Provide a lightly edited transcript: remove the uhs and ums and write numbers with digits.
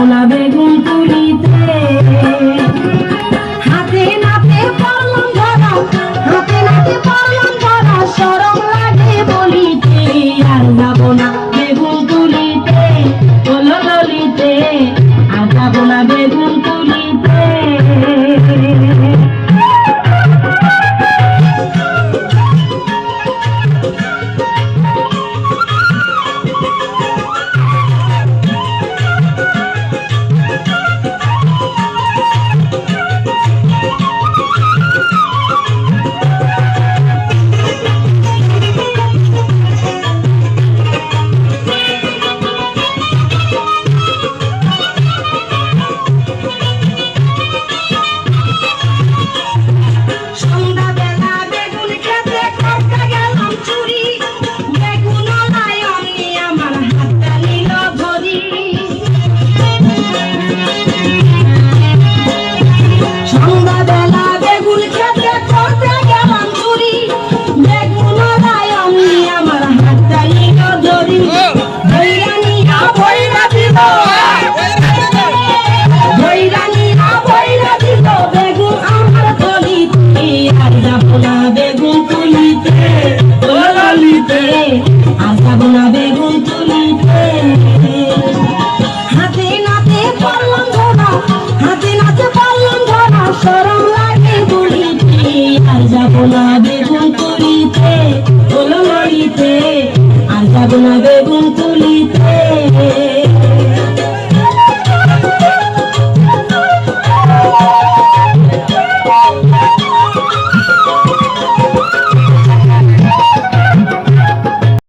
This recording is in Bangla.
না বেগুন তুলিতে হাতে নাতে পারলাম ধরা হাতে নাতে পারলাম ধরা শরম লাগে বলিতে আর যাব না বেগুন তুলিতে বলো ললিতে আর যাব না বেগুন তুলিতে শরম লাগে বলিতে আর যাব না বেগুন তুলিতে বলো ললিতে আর যাব না বেগুন তুলিতে